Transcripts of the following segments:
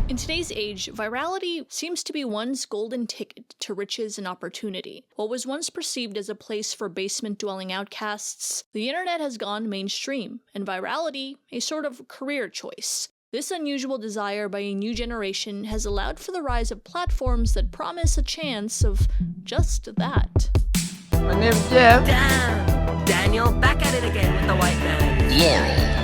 In today's age, virality seems to be one's golden ticket to riches and opportunity. What was once perceived as a place for basement-dwelling outcasts, the internet has gone mainstream, and virality a sort of career choice. This unusual desire by a new generation has allowed for the rise of platforms that promise a chance of just that. My name's Jeff. Damn! Daniel, back at it again with the white man. Yeah.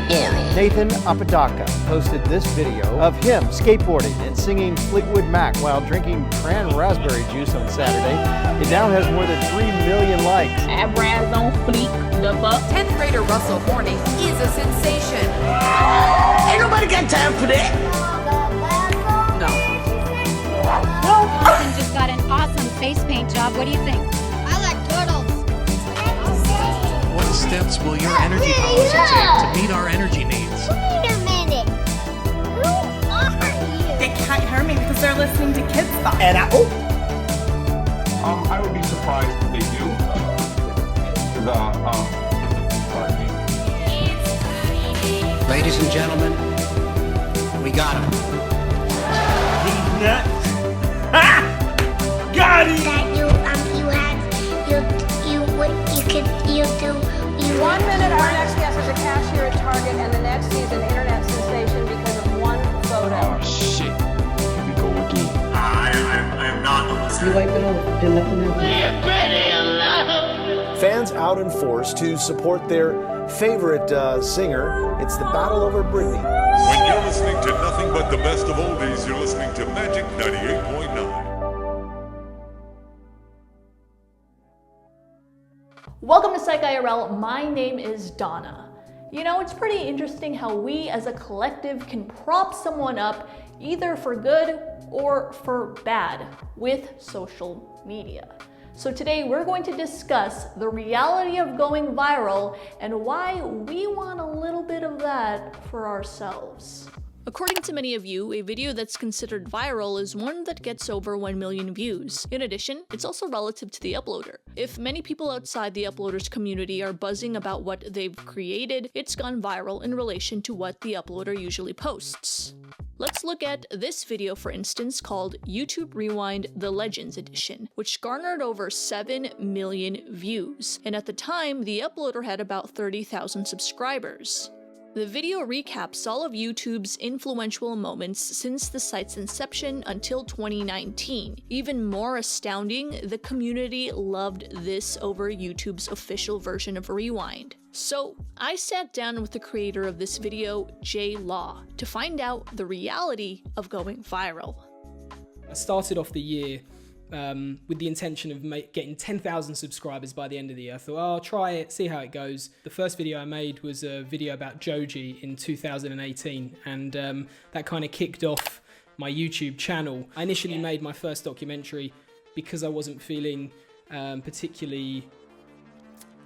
Nathan Apodaca posted this video of him skateboarding and singing Fleetwood Mac while drinking cran raspberry juice on Saturday. It now has more than 3 million likes. Abraz on fleek, the fuck. 10th grader Russell Horning is a sensation. Ain't nobody got time for that. No. Nathan just got an awesome face paint job. What do you think? I like turtles. What steps will your energy policy take to meet our energy needs? Wait a minute. Who are you? They can't hear me because they're listening to kids stuff. And I would be surprised if they do. Ladies and gentlemen, we got him. He's nuts. Ha! Got him! That you do. 1 minute our next guest is a cashier at Target, and the next he's an internet sensation because of one photo. Oh shit. Here we go again. I am not the listener. You wiping off and let them know. Fans out in force to support their favorite singer. It's the battle over Britney. When you're listening to nothing but the best of oldies, you're listening to Magic 98.9. Welcome to Psych IRL, my name is Donna. You know, it's pretty interesting how we as a collective can prop someone up either for good or for bad with social media. So today we're going to discuss the reality of going viral and why we want a little bit of that for ourselves. According to many of you, a video that's considered viral is one that gets over 1 million views. In addition, it's also relative to the uploader. If many people outside the uploader's community are buzzing about what they've created, it's gone viral in relation to what the uploader usually posts. Let's look at this video, for instance, called YouTube Rewind The Legends Edition, which garnered over 7 million views, and at the time, the uploader had about 30,000 subscribers. The video recaps all of YouTube's influential moments since the site's inception until 2019. Even more astounding, the community loved this over YouTube's official version of Rewind. So, I sat down with the creator of this video, JLaw, to find out the reality of going viral. I started off the year with the intention of getting 10,000 subscribers by the end of the year. I thought, oh, I'll try it, see how it goes. The first video I made was a video about Joji in 2018, and that kind of kicked off my YouTube channel. I initially made my first documentary because I wasn't feeling particularly...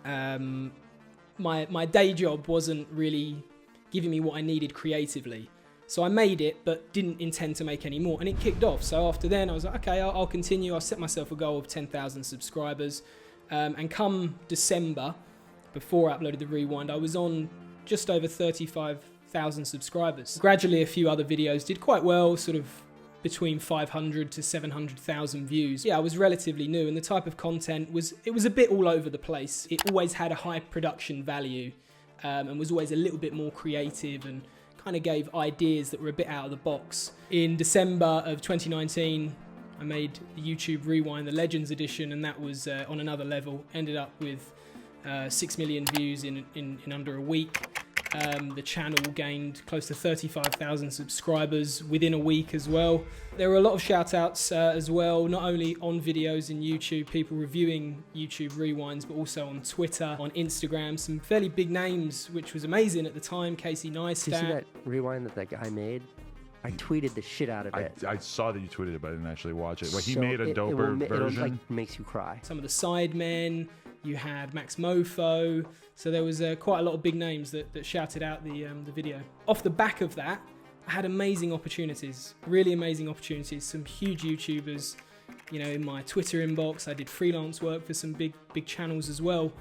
my day job wasn't really giving me what I needed creatively. So I made it, but didn't intend to make any more, and it kicked off. So after then, I was like, okay, I'll continue. I'll set myself a goal of 10,000 subscribers. And come December, before I uploaded the Rewind, I was on just over 35,000 subscribers. Gradually, a few other videos did quite well, sort of between 500 to 700,000 views. Yeah, I was relatively new, and the type of content was a bit all over the place. It always had a high production value, and was always a little bit more creative and kind of gave ideas that were a bit out of the box. In December of 2019, I made the YouTube Rewind The Legends Edition, and that was on another level. Ended up with 6 million views in under a week. The channel gained close to 35,000 subscribers within a week as well. There were a lot of shout outs as well, not only on videos in YouTube, people reviewing YouTube Rewinds, but also on Twitter, on Instagram, some fairly big names, which was amazing at the time. Casey Neistat. Did you see that Rewind that guy made? I tweeted the shit out of it. I saw that you tweeted it, but I didn't actually watch it. Like, he made a doper version. It like makes you cry. Some of the sidemen, you had Max Mofo, so there was quite a lot of big names that shouted out the video. Off the back of that, I had amazing opportunities, really amazing opportunities. Some huge YouTubers, you know, in my Twitter inbox. I did freelance work for some big channels as well.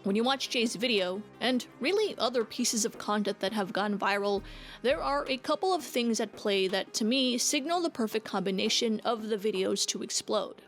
When you watch Jay's video, and really other pieces of content that have gone viral, there are a couple of things at play that, to me, signal the perfect combination of the videos to explode.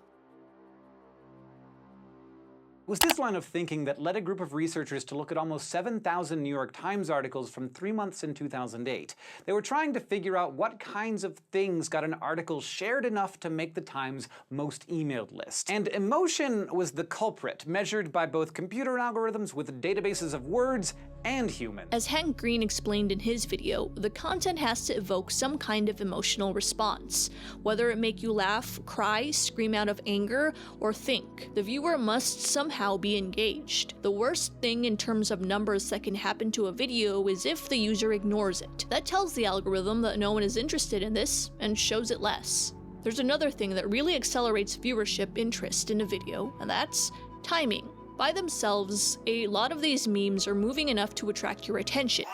It was this line of thinking that led a group of researchers to look at almost 7,000 New York Times articles from 3 months in 2008. They were trying to figure out what kinds of things got an article shared enough to make the Times' most emailed list. And emotion was the culprit, measured by both computer algorithms with databases of words and humans. As Hank Green explained in his video, the content has to evoke some kind of emotional response. Whether it make you laugh, cry, scream out of anger, or think, the viewer must somehow be engaged. The worst thing in terms of numbers that can happen to a video is if the user ignores it. That tells the algorithm that no one is interested in this and shows it less. There's another thing that really accelerates viewership interest in a video, and that's timing. By themselves, a lot of these memes are moving enough to attract your attention.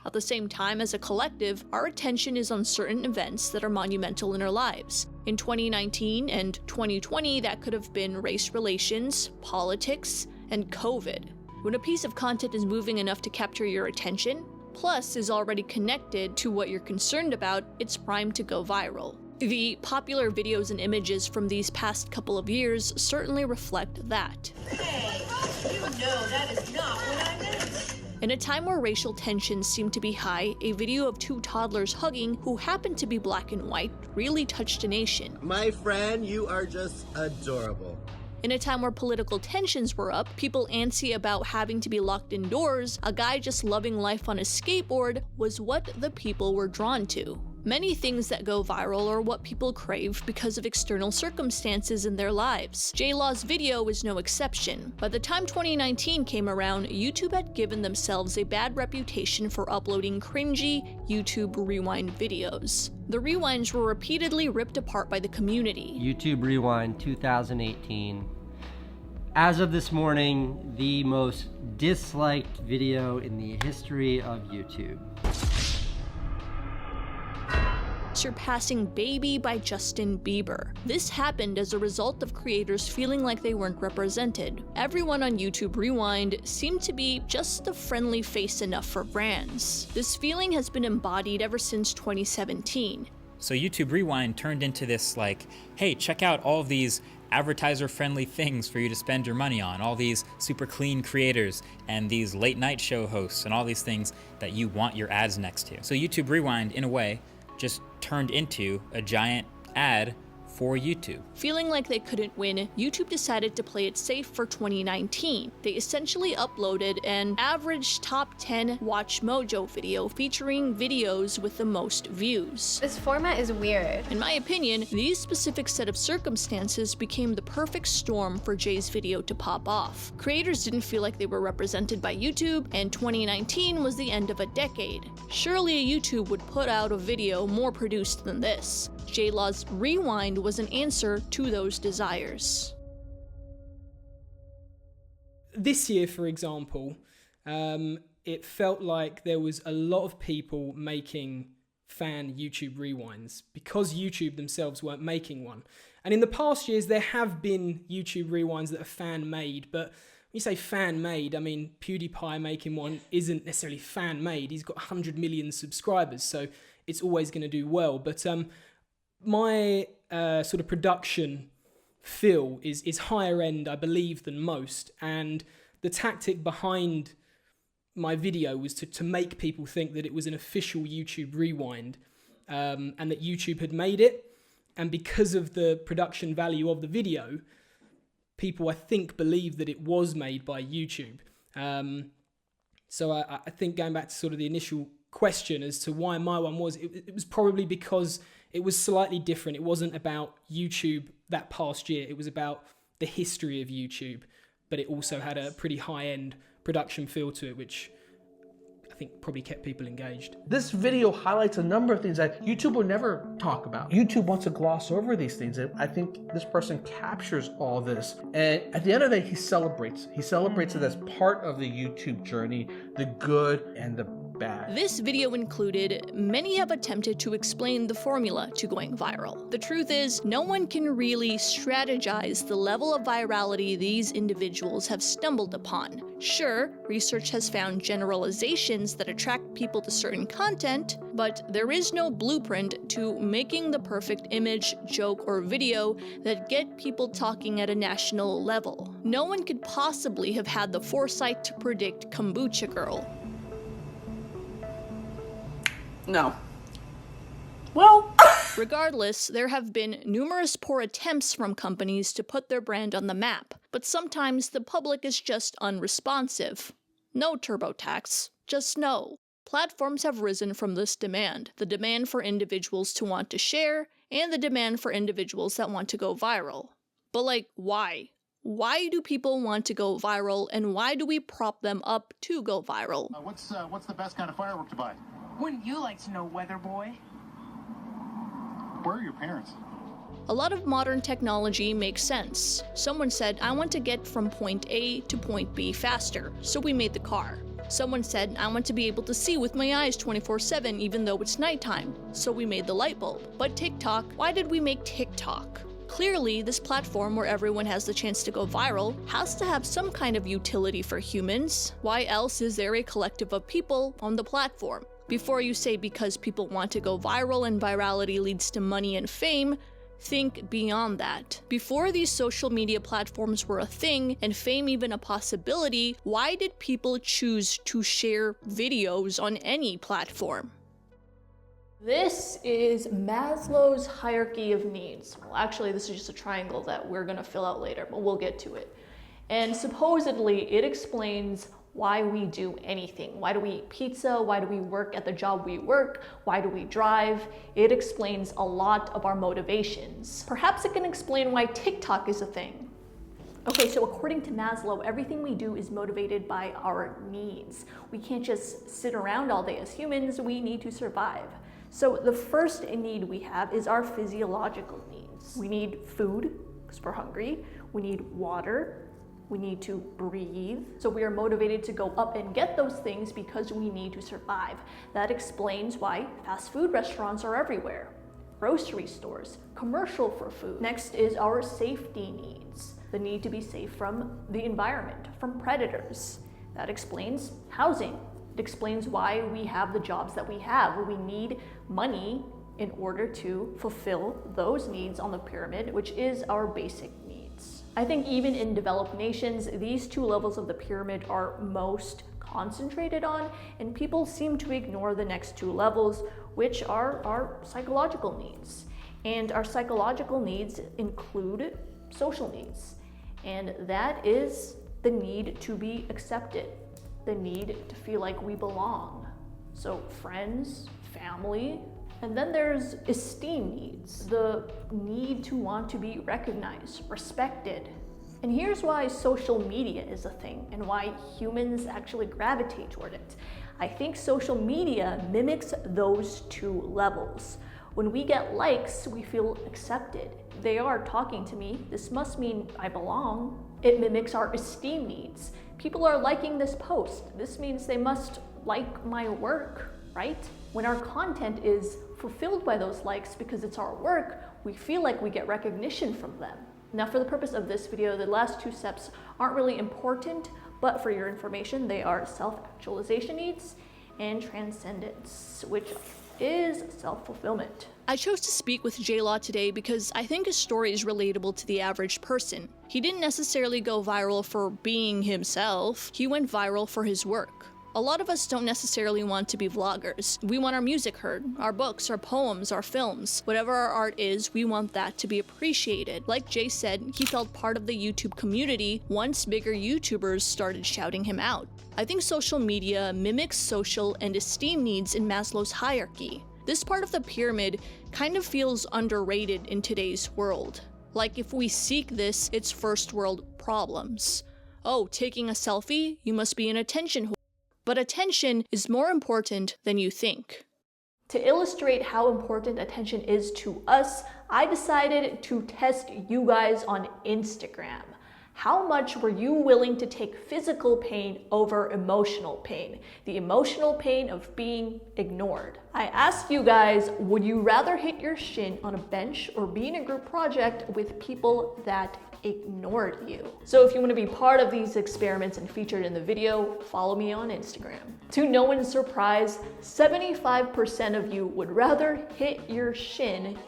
At the same time, as a collective, our attention is on certain events that are monumental in our lives. In 2019 and 2020, that could have been race relations, politics, and COVID. When a piece of content is moving enough to capture your attention, plus is already connected to what you're concerned about, it's primed to go viral. The popular videos and images from these past couple of years certainly reflect that. Hey, you know that is not what I meant. In a time where racial tensions seem to be high, a video of two toddlers hugging who happened to be black and white really touched a nation. My friend, you are just adorable. In a time where political tensions were up, people antsy about having to be locked indoors, a guy just loving life on a skateboard was what the people were drawn to. Many things that go viral are what people crave because of external circumstances in their lives. JLaw's video is no exception. By the time 2019 came around, YouTube had given themselves a bad reputation for uploading cringy YouTube Rewind videos. The rewinds were repeatedly ripped apart by the community. YouTube Rewind 2018. As of this morning, the most disliked video in the history of YouTube. Surpassing Baby by Justin Bieber. This happened as a result of creators feeling like they weren't represented. Everyone on YouTube Rewind seemed to be just a friendly face enough for brands. This feeling has been embodied ever since 2017. So YouTube Rewind turned into this like, hey, check out all of these advertiser-friendly things for you to spend your money on, all these super clean creators and these late night show hosts and all these things that you want your ads next to. So YouTube Rewind, in a way, just turned into a giant ad for YouTube. Feeling like they couldn't win, YouTube decided to play it safe for 2019. They essentially uploaded an average top 10 Watch Mojo video featuring videos with the most views. This format is weird. In my opinion, these specific set of circumstances became the perfect storm for Jay's video to pop off. Creators didn't feel like they were represented by YouTube, and 2019 was the end of a decade. Surely YouTube would put out a video more produced than this. JLaw's Rewind was an answer to those desires. This year, for example, it felt like there was a lot of people making fan YouTube rewinds because YouTube themselves weren't making one. And in the past years, there have been YouTube rewinds that are fan-made, but when you say fan-made, I mean, PewDiePie making one isn't necessarily fan-made. He's got 100 million subscribers, so it's always going to do well. But my sort of production feel is higher end, I believe, than most. And the tactic behind my video was to make people think that it was an official YouTube rewind and that YouTube had made it. And because of the production value of the video, people, I think, believed that it was made by YouTube. So I think going back to sort of the initial question as to why my one was, it was probably because it was slightly different. It wasn't about YouTube that past year. It was about the history of YouTube, but it also had a pretty high-end production feel to it, which I think probably kept people engaged. This video highlights a number of things that YouTube will never talk about. YouTube wants to gloss over these things. And I think this person captures all this. And at the end of the day, he celebrates. He celebrates it as part of the YouTube journey, the good and the bad. This video included, many have attempted to explain the formula to going viral. The truth is, no one can really strategize the level of virality these individuals have stumbled upon. Sure, research has found generalizations that attract people to certain content, but there is no blueprint to making the perfect image, joke, or video that get people talking at a national level. No one could possibly have had the foresight to predict Kombucha Girl. No. Well, regardless, there have been numerous poor attempts from companies to put their brand on the map, but sometimes the public is just unresponsive. No TurboTax, just no. Platforms have risen from this demand, the demand for individuals to want to share, and the demand for individuals that want to go viral. But like, why? Why do people want to go viral, and why do we prop them up to go viral? What's the best kind of firework to buy? Wouldn't you like to know, weather boy? Where are your parents? A lot of modern technology makes sense. Someone said, I want to get from point A to point B faster, so we made the car. Someone said, I want to be able to see with my eyes 24/7 even though it's nighttime, so we made the light bulb. But TikTok, why did we make TikTok? Clearly, this platform where everyone has the chance to go viral has to have some kind of utility for humans. Why else is there a collective of people on the platform? Before you say because people want to go viral and virality leads to money and fame, think beyond that. Before these social media platforms were a thing and fame even a possibility, why did people choose to share videos on any platform? This is Maslow's hierarchy of needs. Well, actually, this is just a triangle that we're going to fill out later, but we'll get to it. And supposedly, it explains why we do anything. Why do we eat pizza? Why do we work at the job we work? Why do we drive? It explains a lot of our motivations. Perhaps it can explain why TikTok is a thing. Okay, so according to Maslow, everything we do is motivated by our needs. We can't just sit around all day as humans, we need to survive. So the first need we have is our physiological needs. We need food, because we're hungry. We need water. We need to breathe. So we are motivated to go up and get those things because we need to survive. That explains why fast food restaurants are everywhere. Grocery stores, commercial for food. Next is our safety needs. The need to be safe from the environment, from predators. That explains housing. It explains why we have the jobs that we have. We need money in order to fulfill those needs on the pyramid, which is our basic needs. I think even in developed nations, these two levels of the pyramid are most concentrated on, and people seem to ignore the next two levels, which are our psychological needs. And our psychological needs include social needs, and that is the need to be accepted, the need to feel like we belong. So friends, family, and then there's esteem needs, the need to want to be recognized, respected. And here's why social media is a thing and why humans actually gravitate toward it. I think social media mimics those two levels. When we get likes, we feel accepted. They are talking to me. This must mean I belong. It mimics our esteem needs. People are liking this post. This means they must like my work, right? When our content is fulfilled by those likes because it's our work, we feel like we get recognition from them. Now, for the purpose of this video, the last two steps aren't really important, but for your information, they are self-actualization needs and transcendence, which is self-fulfillment. I chose to speak with JLaw today because I think his story is relatable to the average person. He didn't necessarily go viral for being himself, he went viral for his work. A lot of us don't necessarily want to be vloggers. We want our music heard, our books, our poems, our films. Whatever our art is, we want that to be appreciated. Like Jay said, he felt part of the YouTube community once bigger YouTubers started shouting him out. I think social media mimics social and esteem needs in Maslow's hierarchy. This part of the pyramid kind of feels underrated in today's world. Like if we seek this, it's first world problems. Oh, taking a selfie? You must be an attention whore. But attention is more important than you think. To illustrate how important attention is to us, I decided to test you guys on Instagram. How much were you willing to take physical pain over emotional pain? The emotional pain of being ignored. I asked you guys, would you rather hit your shin on a bench or be in a group project with people that ignored you? So if you want to be part of these experiments and featured in the video, follow me on Instagram. To no one's surprise, 75% of you would rather hit your shin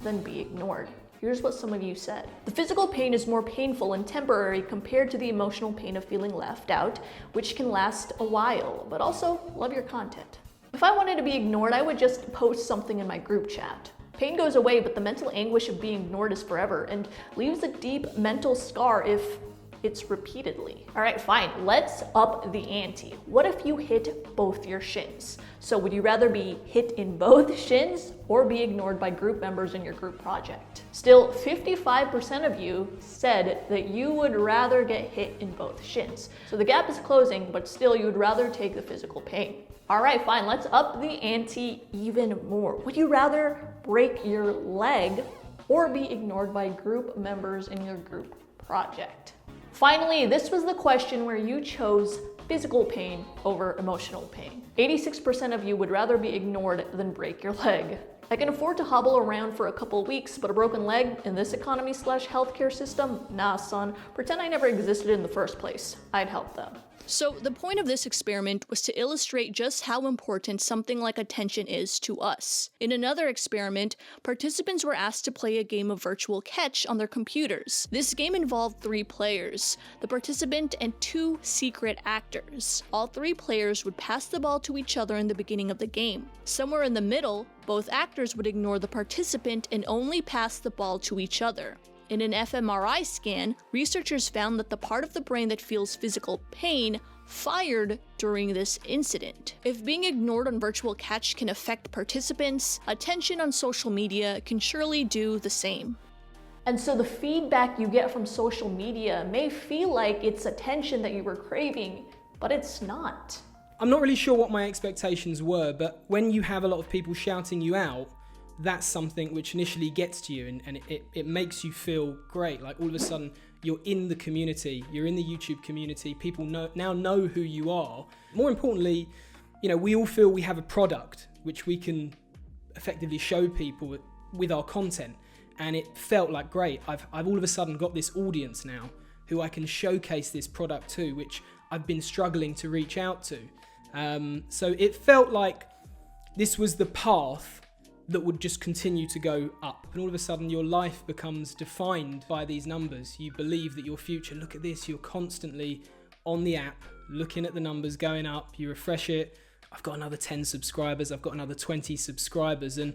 than be ignored. Here's what some of you said. The physical pain is more painful and temporary compared to the emotional pain of feeling left out, which can last a while, but also love your content. If I wanted to be ignored, I would just post something in my group chat. Pain goes away, but the mental anguish of being ignored is forever and leaves a deep mental scar if it's repeatedly. All right, fine, let's up the ante. What if you hit both your shins? So would you rather be hit in both shins or be ignored by group members in your group project? Still, 55% of you said that you would rather get hit in both shins. So the gap is closing, but still you would rather take the physical pain. All right, fine, let's up the ante even more. Would you rather break your leg or be ignored by group members in your group project? Finally, this was the question where you chose physical pain over emotional pain. 86% of you would rather be ignored than break your leg. I can afford to hobble around for a couple weeks, but a broken leg in this economy/healthcare system? Nah, son. Pretend I never existed in the first place. I'd help them. So the point of this experiment was to illustrate just how important something like attention is to us. In another experiment, participants were asked to play a game of virtual catch on their computers. This game involved 3 players, the participant and 2 secret actors. All 3 players would pass the ball to each other in the beginning of the game. Somewhere in the middle, both actors would ignore the participant and only pass the ball to each other. In an fMRI scan, researchers found that the part of the brain that feels physical pain fired during this incident. If being ignored on virtual catch can affect participants, attention on social media can surely do the same. And so the feedback you get from social media may feel like it's attention that you were craving, but it's not. I'm not really sure what my expectations were, but when you have a lot of people shouting you out, that's something which initially gets to you and it makes you feel great. Like all of a sudden you're in the community, you're in the YouTube community, people now know who you are. More importantly, you know, we all feel we have a product which we can effectively show people with our content, and it felt like great. I've all of a sudden got this audience now who I can showcase this product to, which I've been struggling to reach out to. So it felt like this was the path that would just continue to go up. And all of a sudden your life becomes defined by these numbers. You believe that your future, look at this, you're constantly on the app, looking at the numbers going up, you refresh it, I've got another 10 subscribers, I've got another 20 subscribers. And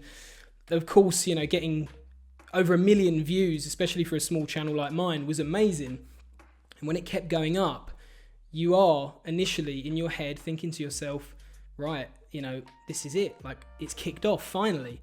of course, you know, getting over 1 million views, especially for a small channel like mine, was amazing. And when it kept going up, you are initially in your head thinking to yourself, right, you know, this is it, like it's kicked off finally.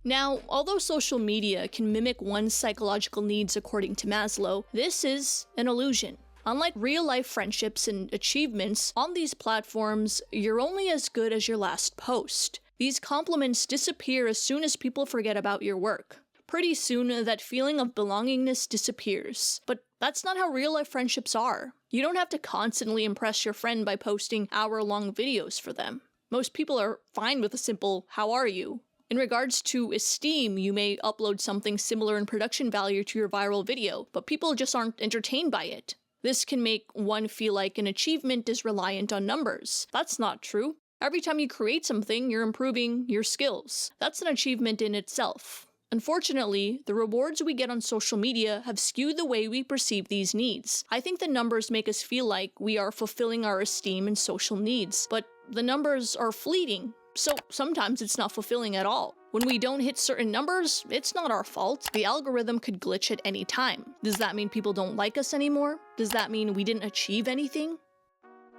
Now, although social media can mimic one's psychological needs according to Maslow, this is an illusion. Unlike real-life friendships and achievements, on these platforms, you're only as good as your last post. These compliments disappear as soon as people forget about your work. Pretty soon, that feeling of belongingness disappears. But that's not how real-life friendships are. You don't have to constantly impress your friend by posting hour-long videos for them. Most people are fine with a simple, "How are you?" In regards to esteem, you may upload something similar in production value to your viral video, but people just aren't entertained by it. This can make one feel like an achievement is reliant on numbers. That's not true. Every time you create something, you're improving your skills. That's an achievement in itself. Unfortunately, the rewards we get on social media have skewed the way we perceive these needs. I think the numbers make us feel like we are fulfilling our esteem and social needs, but the numbers are fleeting, so sometimes it's not fulfilling at all. When we don't hit certain numbers, it's not our fault. The algorithm could glitch at any time. Does that mean people don't like us anymore? Does that mean we didn't achieve anything?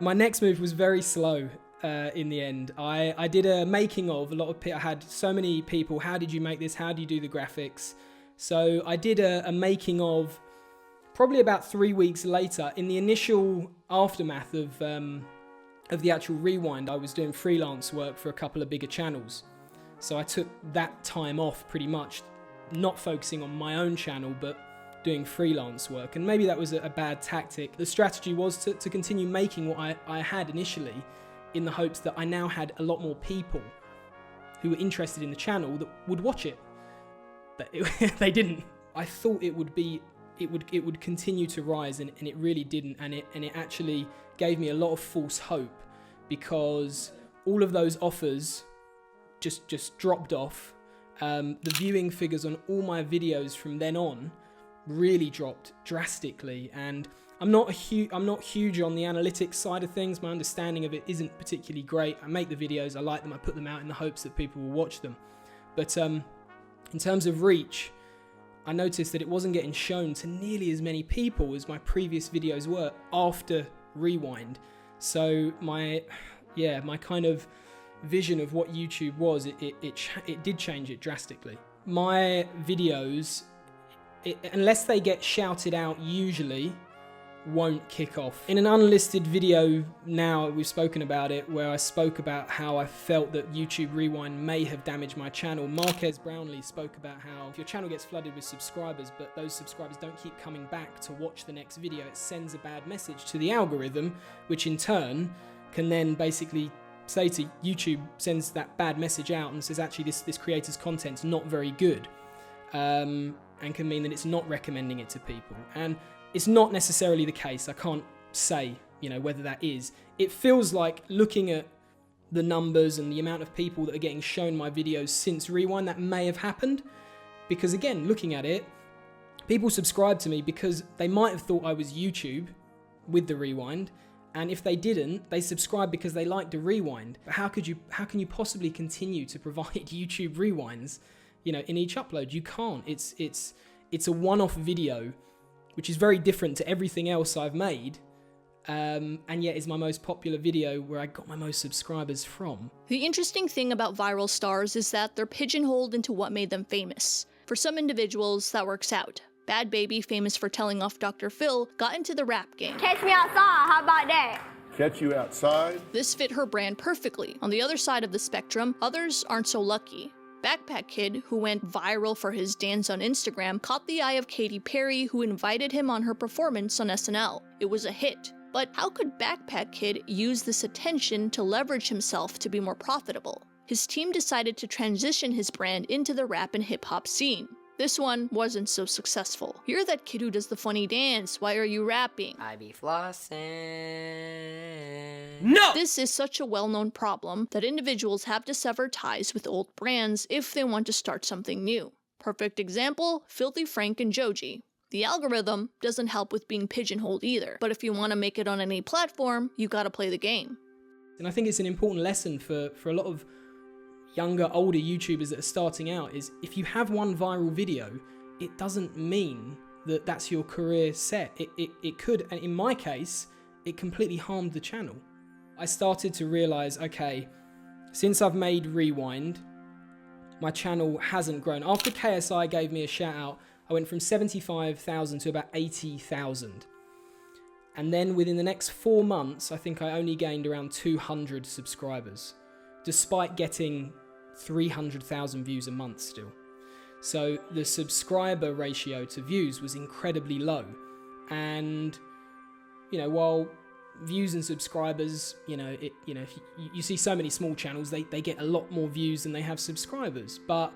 My next move was very slow. In the end, I did a making of. I had so many people, how did you make this, how do you do the graphics? So I did a making of probably about 3 weeks later. In the initial aftermath of the actual rewind, I was doing freelance work for a couple of bigger channels, so I took that time off pretty much, not focusing on my own channel but doing freelance work, and maybe that was a bad tactic. The strategy was to continue making what I had initially, in the hopes that I now had a lot more people who were interested in the channel that would watch it. But they didn't. I thought it would continue to rise, and it really didn't, and it actually gave me a lot of false hope, because all of those offers just dropped off. The viewing figures on all my videos from then on really dropped drastically, and I'm not huge on the analytics side of things. My understanding of it isn't particularly great. I make the videos, I like them, I put them out in the hopes that people will watch them. But in terms of reach, I noticed that it wasn't getting shown to nearly as many people as my previous videos were after Rewind. So my kind of vision of what YouTube was, it did change it drastically. My videos, unless they get shouted out, usually won't kick off. In an unlisted video now, we've spoken about it, where I spoke about how I felt that YouTube Rewind may have damaged my channel. Marquez Brownlee spoke about how if your channel gets flooded with subscribers, but those subscribers don't keep coming back to watch the next video, it sends a bad message to the algorithm, which in turn can then basically say to YouTube, sends that bad message out and says, actually this creator's content's not very good, and can mean that it's not recommending it to people. And it's not necessarily the case. I can't say, whether that is. It feels like, looking at the numbers and the amount of people that are getting shown my videos since Rewind, that may have happened. Because again, looking at it, people subscribe to me because they might have thought I was YouTube with the Rewind, and if they didn't, they subscribed because they liked the Rewind. But how can you possibly continue to provide YouTube Rewinds, in each upload? You can't. It's a one-off video, which is very different to everything else I've made, and yet is my most popular video, where I got my most subscribers from. The interesting thing about viral stars is that they're pigeonholed into what made them famous. For some individuals, that works out. Bad Baby, famous for telling off Dr. Phil, got into the rap game. Catch me outside, how about that? Catch you outside? This fit her brand perfectly. On the other side of the spectrum, others aren't so lucky. Backpack Kid, who went viral for his dance on Instagram, caught the eye of Katy Perry, who invited him on her performance on SNL. It was a hit. But how could Backpack Kid use this attention to leverage himself to be more profitable? His team decided to transition his brand into the rap and hip-hop scene. This one wasn't so successful. You're that kid who does the funny dance. Why are you rapping? I be flossing. No! This is such a well-known problem that individuals have to sever ties with old brands if they want to start something new. Perfect example, Filthy Frank and Joji. The algorithm doesn't help with being pigeonholed either, but if you want to make it on any platform, you gotta play the game. And I think it's an important lesson for a lot of younger, older YouTubers that are starting out, is if you have one viral video, it doesn't mean that that's your career set. It could, and in my case, it completely harmed the channel. I started to realize, okay, since I've made Rewind, my channel hasn't grown. After KSI gave me a shout out, I went from 75,000 to about 80,000. And then within the next 4 months, I think I only gained around 200 subscribers, despite getting 300,000 views a month still. So the subscriber ratio to views was incredibly low. And, while views and subscribers, if you see so many small channels, they get a lot more views than they have subscribers. But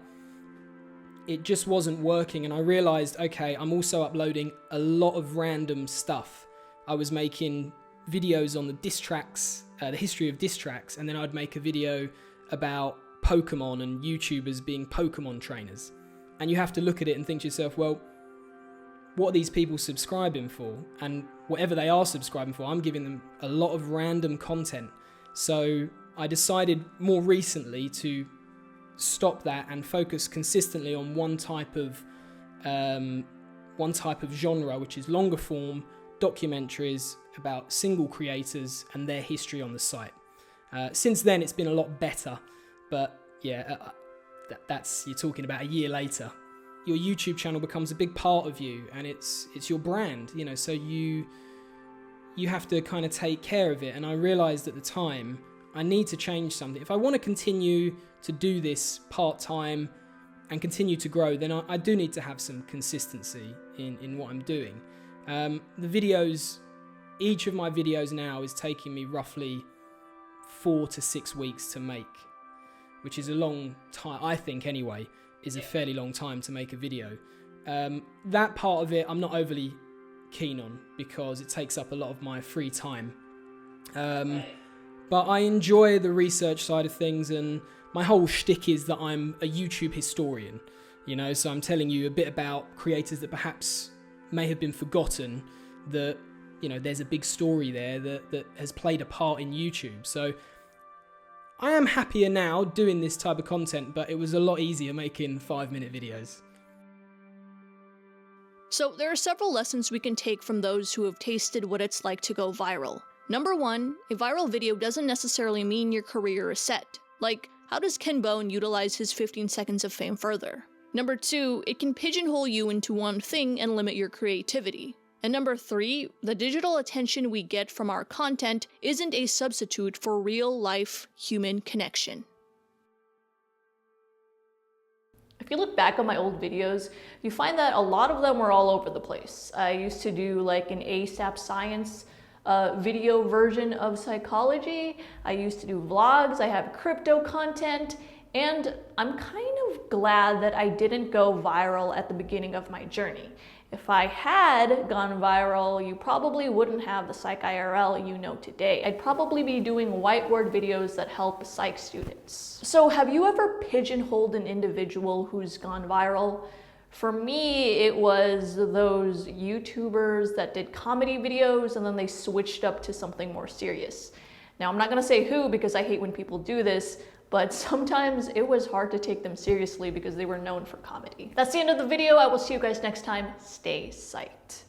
it just wasn't working, and I realized, okay, I'm also uploading a lot of random stuff. I was making videos on the diss tracks, the history of diss tracks, and then I'd make a video about Pokemon and YouTubers being Pokemon trainers. And you have to look at it and think to yourself, well, what are these people subscribing for? And whatever they are subscribing for, I'm giving them a lot of random content. So I decided more recently to stop that and focus consistently on one type of genre, which is longer form documentaries about single creators and their history on the site. Since then, it's been a lot better, but yeah, that's, you're talking about a year later. Your YouTube channel becomes a big part of you, and it's your brand, so you have to kind of take care of it. And I realized at the time, I need to change something. If I want to continue to do this part-time and continue to grow, then I do need to have some consistency. in what I'm doing. The videos, each of my videos now is taking me roughly 4 to 6 weeks to make, which is a long time, I think anyway, is a fairly long time to make a video. That part of it I'm not overly keen on because it takes up a lot of my free time. But I enjoy the research side of things, and my whole shtick is that I'm a YouTube historian, you know, so I'm telling you a bit about creators that perhaps may have been forgotten, that, you know, there's a big story there that has played a part in YouTube. So I am happier now doing this type of content, but it was a lot easier making 5-minute videos. So there are several lessons we can take from those who have tasted what it's like to go viral. Number 1, a viral video doesn't necessarily mean your career is set. Like, how does Ken Bone utilize his 15 seconds of fame further? Number 2, it can pigeonhole you into one thing and limit your creativity. And number 3, the digital attention we get from our content isn't a substitute for real-life human connection. If you look back on my old videos, you find that a lot of them were all over the place. I used to do like an ASAP Science video version of psychology. I used to do vlogs. I have crypto content. And I'm kind of glad that I didn't go viral at the beginning of my journey. If I had gone viral, you probably wouldn't have the Psych IRL you know today. I'd probably be doing whiteboard videos that help psych students. So have you ever pigeonholed an individual who's gone viral? For me, it was those YouTubers that did comedy videos and then they switched up to something more serious. Now, I'm not gonna say who because I hate when people do this, but sometimes it was hard to take them seriously because they were known for comedy. That's the end of the video. I will see you guys next time. Stay psyched.